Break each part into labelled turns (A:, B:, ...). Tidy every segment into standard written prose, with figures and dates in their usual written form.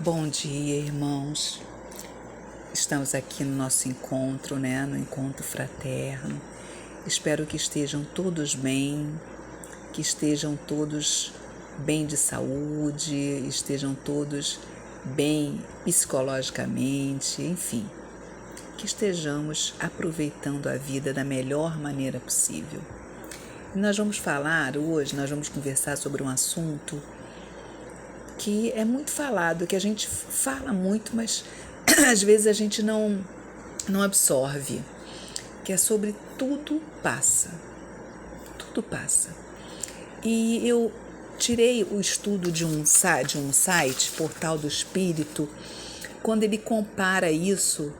A: Bom dia, irmãos. Estamos aqui no nosso encontro, no encontro fraterno. Espero que estejam todos bem, que estejam todos bem de saúde, estejam todos bem psicologicamente, enfim, que estejamos aproveitando a vida da melhor maneira possível. E nós vamos conversar sobre um assunto que é muito falado, que a gente fala muito, mas às vezes a gente não absorve, que é sobre tudo passa. Tudo passa. E eu tirei o estudo de um site, Portal do Espírito, quando ele compara isso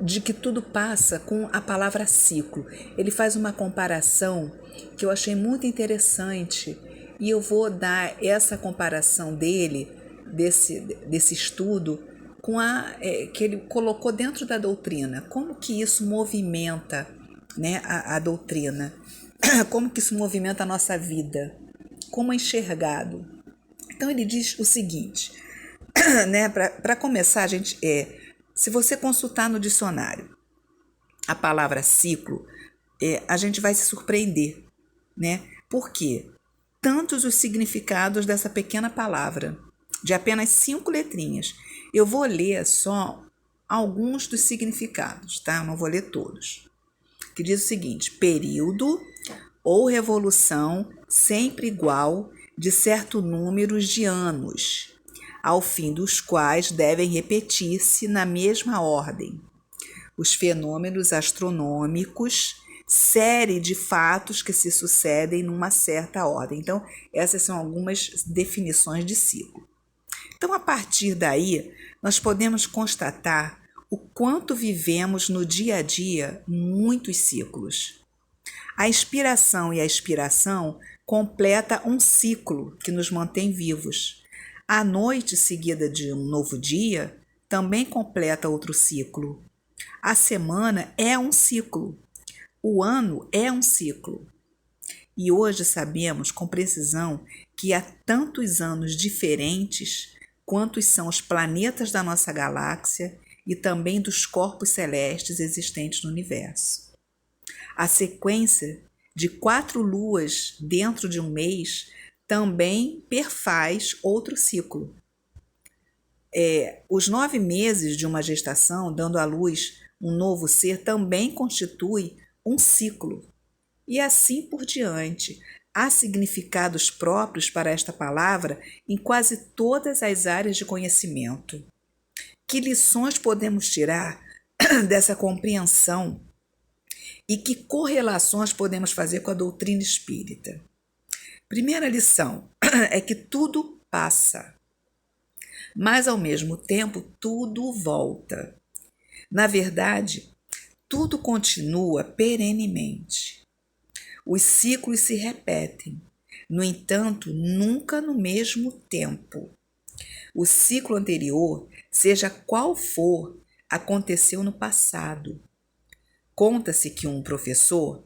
A: de que tudo passa com a palavra ciclo. Ele faz uma comparação que eu achei muito interessante e eu vou dar essa comparação dele, desse estudo, com que ele colocou dentro da doutrina. Como que isso movimenta, a doutrina? Como que isso movimenta a nossa vida? Como é enxergado? Então ele diz o seguinte, para começar, se você consultar no dicionário a palavra ciclo, a gente vai se surpreender, Por quê? Tantos os significados dessa pequena palavra, de apenas 5 letrinhas. Eu vou ler só alguns dos significados, tá? Eu não vou ler todos. Que diz o seguinte: período ou revolução sempre igual de certo número de anos, ao fim dos quais devem repetir-se na mesma ordem os fenômenos astronômicos, série de fatos que se sucedem numa certa ordem. Então, essas são algumas definições de ciclo. Então, a partir daí, nós podemos constatar o quanto vivemos no dia a dia muitos ciclos. A inspiração e a expiração completa um ciclo que nos mantém vivos. A noite seguida de um novo dia também completa outro ciclo. A semana é um ciclo. O ano é um ciclo. E hoje sabemos com precisão que há tantos anos diferentes quantos são os planetas da nossa galáxia e também dos corpos celestes existentes no universo. A sequência de 4 luas dentro de um mês também perfaz outro ciclo. Os 9 meses de uma gestação, dando à luz um novo ser, também constitui um ciclo. E assim por diante. Há significados próprios para esta palavra em quase todas as áreas de conhecimento. Que lições podemos tirar dessa compreensão e que correlações podemos fazer com a doutrina espírita? Primeira lição é que tudo passa, mas ao mesmo tempo tudo volta. Na verdade, tudo continua perenemente. Os ciclos se repetem, no entanto, nunca no mesmo tempo. O ciclo anterior, seja qual for, aconteceu no passado. Conta-se que um professor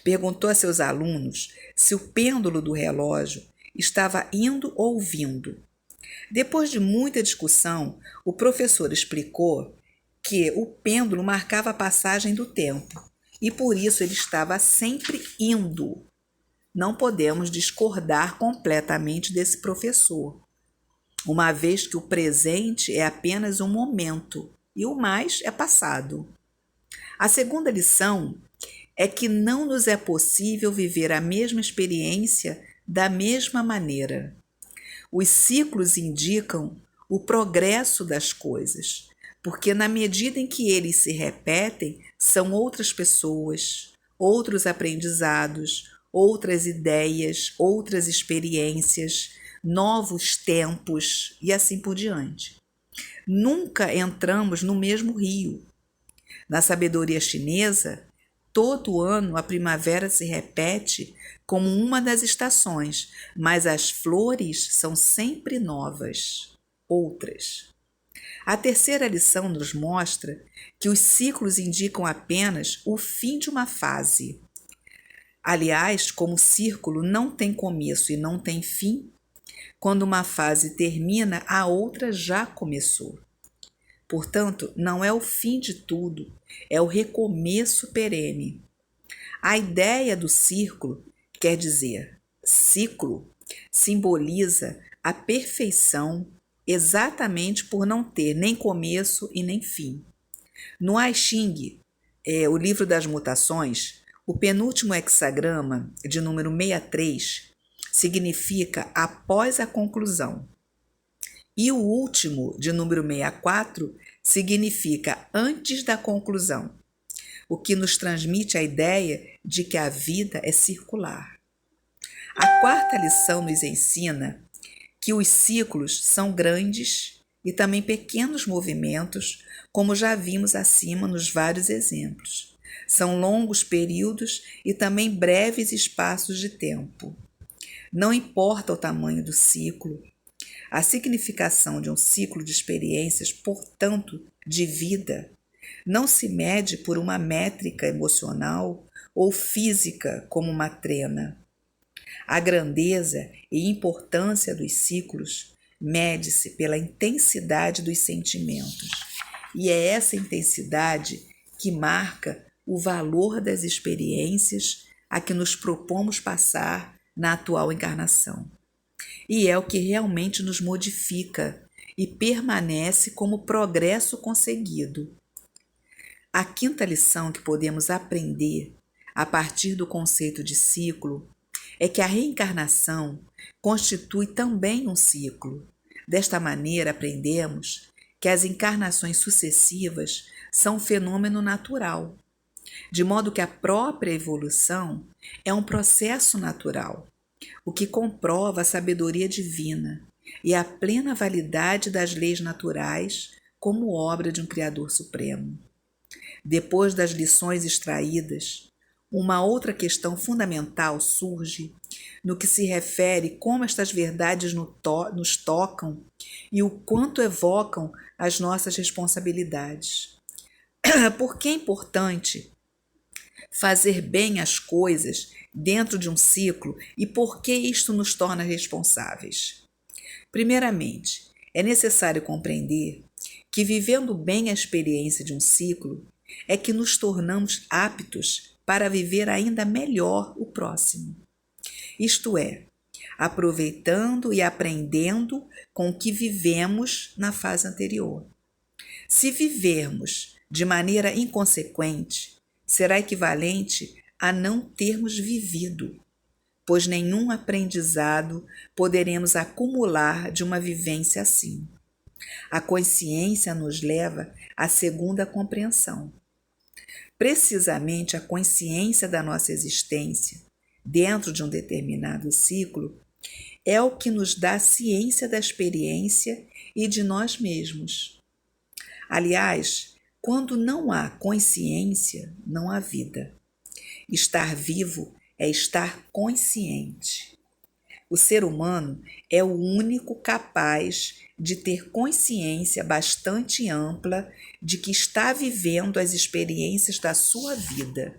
A: perguntou a seus alunos se o pêndulo do relógio estava indo ou vindo. Depois de muita discussão, o professor explicou que o pêndulo marcava a passagem do tempo e por isso ele estava sempre indo. Não podemos discordar completamente desse professor, uma vez que o presente é apenas um momento e o mais é passado. A segunda lição é que não nos é possível viver a mesma experiência da mesma maneira. Os ciclos indicam o progresso das coisas, porque na medida em que eles se repetem, são outras pessoas, outros aprendizados, outras ideias, outras experiências, novos tempos e assim por diante. Nunca entramos no mesmo rio. Na sabedoria chinesa, todo ano a primavera se repete como uma das estações, mas as flores são sempre novas, outras. A terceira lição nos mostra que os ciclos indicam apenas o fim de uma fase. Aliás, como o círculo não tem começo e não tem fim, Quando uma fase termina, a outra já começou. Portanto, não é o fim de tudo, é o recomeço perene. A ideia do círculo, quer dizer, ciclo, simboliza a perfeição exatamente por não ter nem começo e nem fim. No I Ching, o livro das mutações, o penúltimo hexagrama, de número 63, significa após a conclusão. E o último, de número 64, significa antes da conclusão, o que nos transmite a ideia de que a vida é circular. A quarta lição nos ensina que os ciclos são grandes e também pequenos movimentos, como já vimos acima nos vários exemplos. São longos períodos e também breves espaços de tempo. Não importa o tamanho do ciclo, a significação de um ciclo de experiências, portanto, de vida, não se mede por uma métrica emocional ou física como uma trena. A grandeza e importância dos ciclos mede-se pela intensidade dos sentimentos, e é essa intensidade que marca o valor das experiências a que nos propomos passar na atual encarnação. E é o que realmente nos modifica e permanece como progresso conseguido. A quinta lição que podemos aprender a partir do conceito de ciclo é que a reencarnação constitui também um ciclo. Desta maneira, aprendemos que as encarnações sucessivas são um fenômeno natural, de modo que a própria evolução é um processo natural, o que comprova a sabedoria divina e a plena validade das leis naturais como obra de um Criador Supremo. Depois das lições extraídas, uma outra questão fundamental surge no que se refere como estas verdades nos tocam e o quanto evocam as nossas responsabilidades. Por que é importante fazer bem as coisas dentro de um ciclo e por que isto nos torna responsáveis? Primeiramente, é necessário compreender que vivendo bem a experiência de um ciclo é que nos tornamos aptos para viver ainda melhor o próximo. Isto é, aproveitando e aprendendo com o que vivemos na fase anterior. Se vivermos de maneira inconsequente, será equivalente a não termos vivido, pois nenhum aprendizado poderemos acumular de uma vivência assim. A consciência nos leva à segunda compreensão. Precisamente a consciência da nossa existência, dentro de um determinado ciclo, é o que nos dá ciência da experiência e de nós mesmos. Aliás, quando não há consciência, não há vida. Estar vivo é estar consciente. O ser humano é o único capaz de ter consciência bastante ampla de que está vivendo as experiências da sua vida.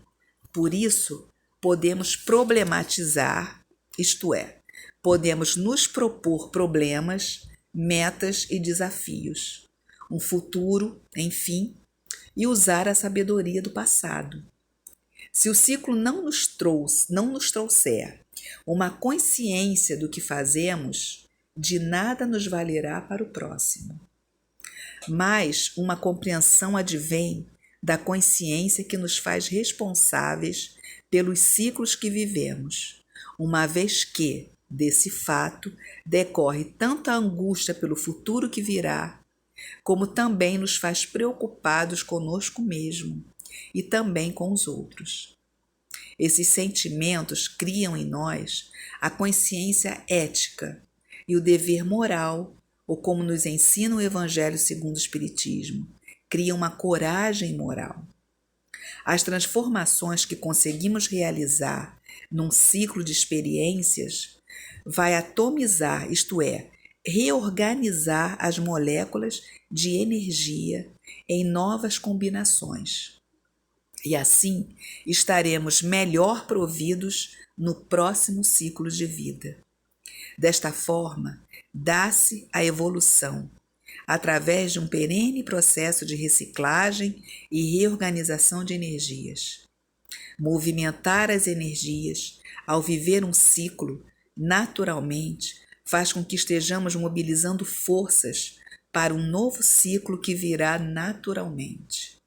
A: Por isso, podemos problematizar, isto é, podemos nos propor problemas, metas e desafios, um futuro, enfim, e usar a sabedoria do passado. Se o ciclo não nos trouxer uma consciência do que fazemos, de nada nos valerá para o próximo. Mas uma compreensão advém da consciência que nos faz responsáveis pelos ciclos que vivemos, uma vez que, desse fato, decorre tanto a angústia pelo futuro que virá, como também nos faz preocupados conosco mesmo e também com os outros. Esses sentimentos criam em nós a consciência ética e o dever moral, ou como nos ensina o Evangelho segundo o Espiritismo, cria uma coragem moral. As transformações que conseguimos realizar num ciclo de experiências vai atomizar, isto é, reorganizar as moléculas de energia em novas combinações. E assim estaremos melhor providos no próximo ciclo de vida. Desta forma, dá-se a evolução, através de um perene processo de reciclagem e reorganização de energias. Movimentar as energias, ao viver um ciclo, naturalmente, faz com que estejamos mobilizando forças para um novo ciclo que virá naturalmente.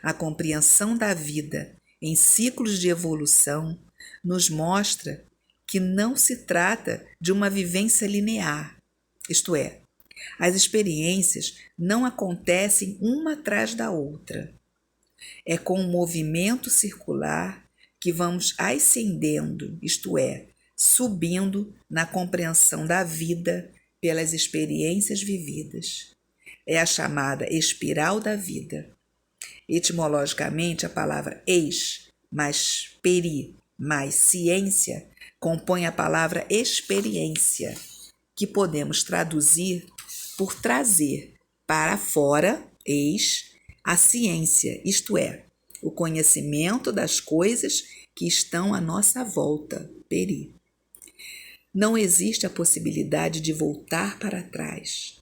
A: A compreensão da vida em ciclos de evolução nos mostra que não se trata de uma vivência linear, isto é, as experiências não acontecem uma atrás da outra. É com um movimento circular que vamos ascendendo, isto é, subindo na compreensão da vida pelas experiências vividas. É a chamada espiral da vida. Etimologicamente, a palavra eis mais peri mais ciência compõe a palavra experiência, que podemos traduzir por trazer para fora, eis, a ciência, isto é, o conhecimento das coisas que estão à nossa volta, peri. Não existe a possibilidade de voltar para trás,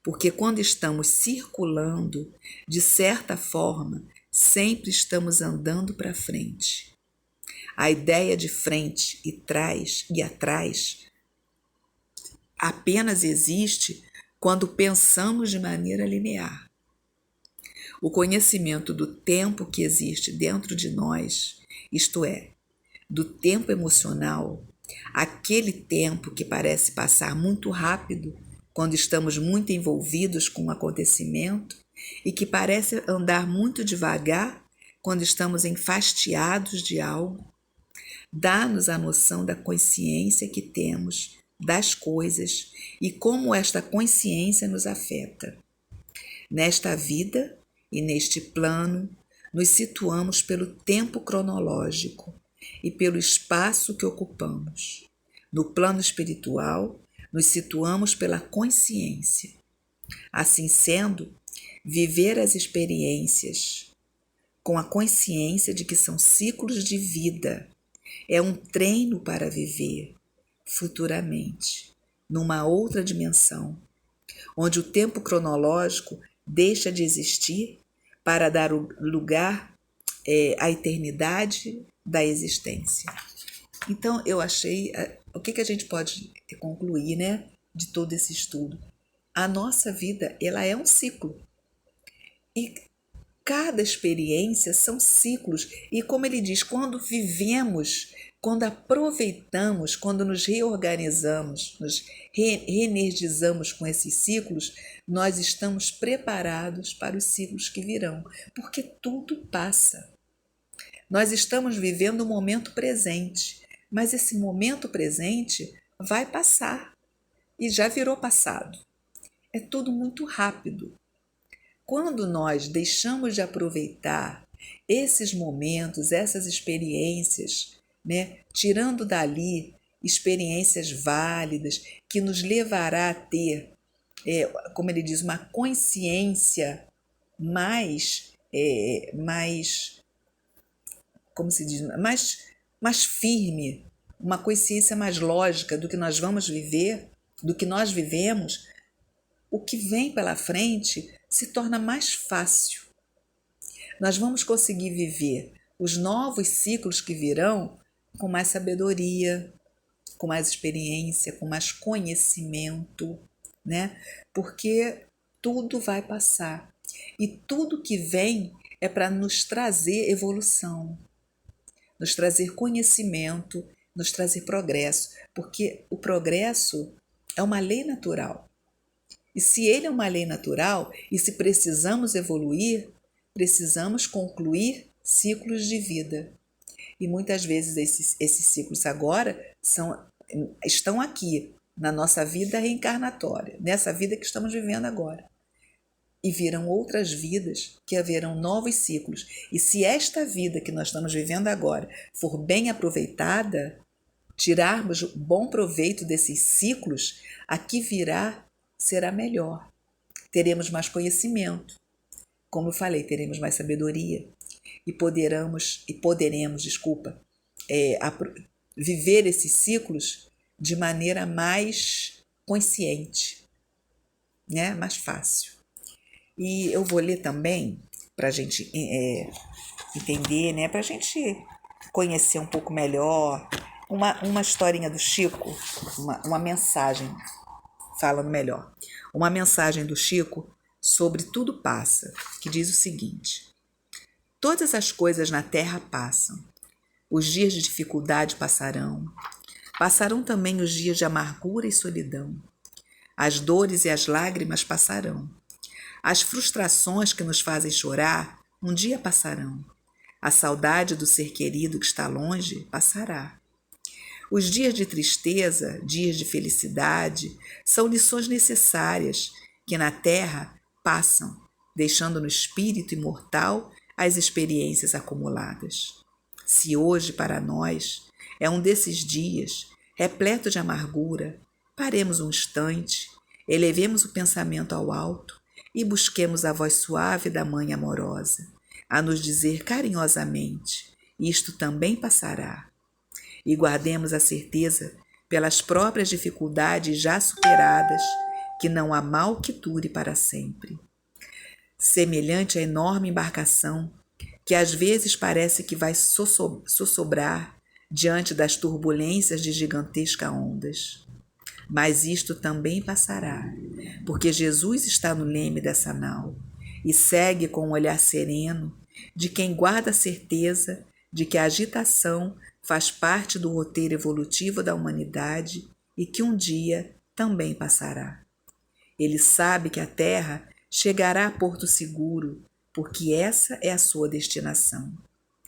A: porque quando estamos circulando, de certa forma, sempre estamos andando para frente. A ideia de frente e trás e atrás apenas existe quando pensamos de maneira linear. O conhecimento do tempo que existe dentro de nós, isto é, do tempo emocional, aquele tempo que parece passar muito rápido quando estamos muito envolvidos com um acontecimento e que parece andar muito devagar quando estamos enfastiados de algo, dá-nos a noção da consciência que temos das coisas e como esta consciência nos afeta. Nesta vida e neste plano, nos situamos pelo tempo cronológico e pelo espaço que ocupamos. No plano espiritual, nos situamos pela consciência. Assim sendo, viver as experiências com a consciência de que são ciclos de vida é um treino para viver futuramente, numa outra dimensão, onde o tempo cronológico deixa de existir para dar lugar à eternidade da existência. Então, eu achei... O que a gente pode concluir, né, de todo esse estudo? A nossa vida, ela é um ciclo. E cada experiência são ciclos. E como ele diz, quando vivemos, quando aproveitamos, quando nos reorganizamos, nos reenergizamos com esses ciclos, nós estamos preparados para os ciclos que virão, porque tudo passa. Nós estamos vivendo o momento presente, mas esse momento presente vai passar e já virou passado. É tudo muito rápido. Quando nós deixamos de aproveitar esses momentos, essas experiências, né, tirando dali experiências válidas que nos levará a ter, como ele diz, uma consciência mais como se diz, mais firme, uma consciência mais lógica do que nós vamos viver, do que nós vivemos, o que vem pela frente se torna mais fácil. Nós vamos conseguir viver os novos ciclos que virão com mais sabedoria, com mais experiência, com mais conhecimento, né? Porque tudo vai passar. E tudo que vem é para nos trazer evolução, nos trazer conhecimento, nos trazer progresso, porque o progresso é uma lei natural. E se ele é uma lei natural, e se precisamos evoluir, precisamos concluir ciclos de vida. E muitas vezes esses ciclos agora estão aqui, na nossa vida reencarnatória, nessa vida que estamos vivendo agora. E virão outras vidas que haverão novos ciclos. E se esta vida que nós estamos vivendo agora for bem aproveitada, tirarmos bom proveito desses ciclos, a que virá será melhor. Teremos mais conhecimento. Como eu falei, teremos mais sabedoria. E poderemos, viver esses ciclos de maneira mais consciente, né? Mais fácil. E eu vou ler também, para a gente entender, né? Para a gente conhecer um pouco melhor, uma historinha do Chico, uma mensagem, falando melhor, uma mensagem do Chico sobre Tudo Passa, que diz o seguinte: todas as coisas na terra passam, os dias de dificuldade passarão também os dias de amargura e solidão, as dores e as lágrimas passarão, as frustrações que nos fazem chorar um dia passarão, a saudade do ser querido que está longe passará. Os dias de tristeza, dias de felicidade, são lições necessárias que na terra passam, deixando no espírito imortal as experiências acumuladas. Se hoje para nós é um desses dias repleto de amargura, paremos um instante, elevemos o pensamento ao alto e busquemos a voz suave da Mãe amorosa, a nos dizer carinhosamente: isto também passará. E guardemos a certeza, pelas próprias dificuldades já superadas, que não há mal que dure para sempre. Semelhante à enorme embarcação, que às vezes parece que vai sossobrar diante das turbulências de gigantescas ondas. Mas isto também passará, porque Jesus está no leme dessa nau e segue com um olhar sereno de quem guarda a certeza de que a agitação faz parte do roteiro evolutivo da humanidade e que um dia também passará. Ele sabe que a Terra chegará a porto seguro, porque essa é a sua destinação.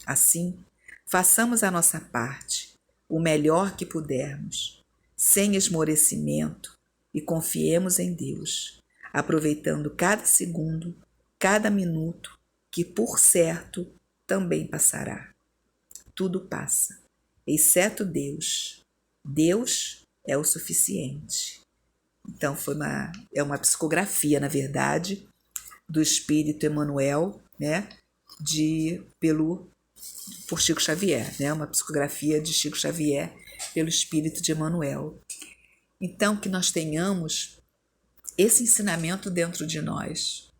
A: Assim, façamos a nossa parte, o melhor que pudermos, sem esmorecimento, e confiemos em Deus, aproveitando cada segundo, cada minuto, que por certo também passará. Tudo passa, exceto Deus. Deus é o suficiente. Então é uma psicografia, na verdade, do Espírito Emmanuel, né, por Chico Xavier, né, uma psicografia de Chico Xavier pelo Espírito de Emmanuel. Então, que nós tenhamos esse ensinamento dentro de nós,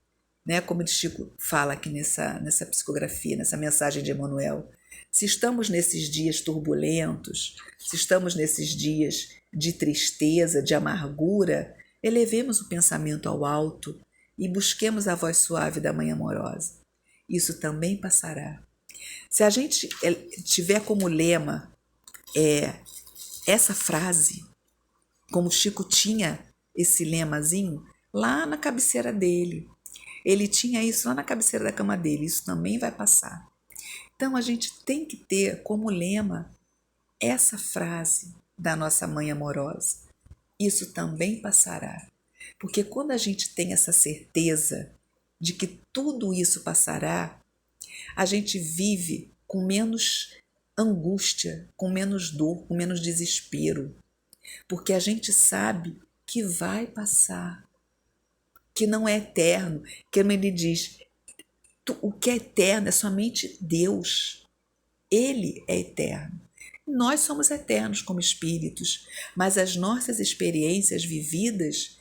A: né, como o Chico fala aqui nessa psicografia, nessa mensagem de Emmanuel. Se estamos nesses dias turbulentos, se estamos nesses dias de tristeza, de amargura, elevemos o pensamento ao alto e busquemos a voz suave da Mãe amorosa. Isso também passará. Se a gente tiver como lema essa frase, como o Chico tinha esse lemazinho lá na cabeceira dele, ele tinha isso lá na cabeceira da cama dele, isso também vai passar. Então, a gente tem que ter como lema essa frase da nossa Mãe amorosa. Isso também passará. Porque quando a gente tem essa certeza de que tudo isso passará, a gente vive com menos angústia, com menos dor, com menos desespero. Porque a gente sabe que vai passar, que não é eterno. Como ele diz, o que é eterno é somente Deus. Ele é eterno. Nós somos eternos como espíritos, mas as nossas experiências vividas,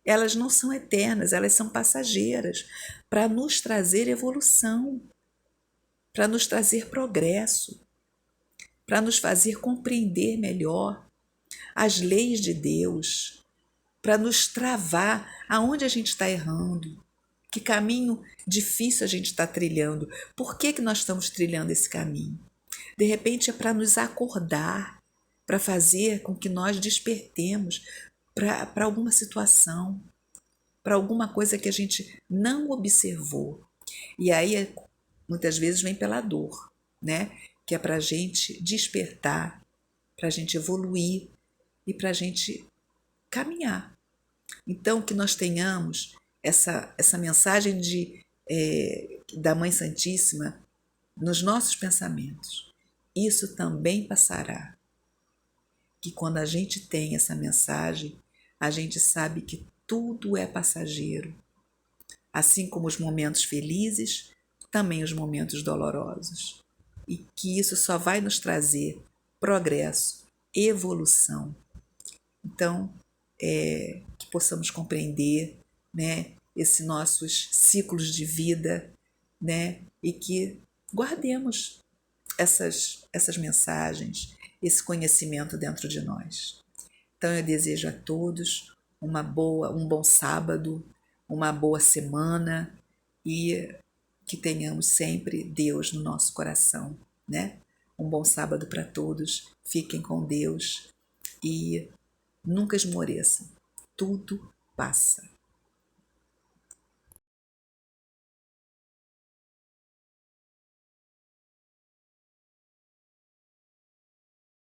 A: elas não são eternas, elas são passageiras, para nos trazer evolução, para nos trazer progresso, para nos fazer compreender melhor as leis de Deus, para nos travar aonde a gente está errando, que caminho difícil a gente está trilhando, por que nós estamos trilhando esse caminho? De repente é para nos acordar, para fazer com que nós despertemos para alguma situação, para alguma coisa que a gente não observou. E aí muitas vezes vem pela dor, né? Que é para a gente despertar, para a gente evoluir e para a gente caminhar. Então, que nós tenhamos essa mensagem da Mãe Santíssima nos nossos pensamentos. Isso também passará. Que quando a gente tem essa mensagem, a gente sabe que tudo é passageiro. Assim como os momentos felizes, também os momentos dolorosos. E que isso só vai nos trazer progresso, evolução. Então, que possamos compreender, né, esses nossos ciclos de vida, né, e que guardemos essas mensagens, esse conhecimento dentro de nós. Então eu desejo a todos um bom sábado, uma boa semana e que tenhamos sempre Deus no nosso coração, né? Um bom sábado para todos, fiquem com Deus e nunca esmoreçam, tudo passa.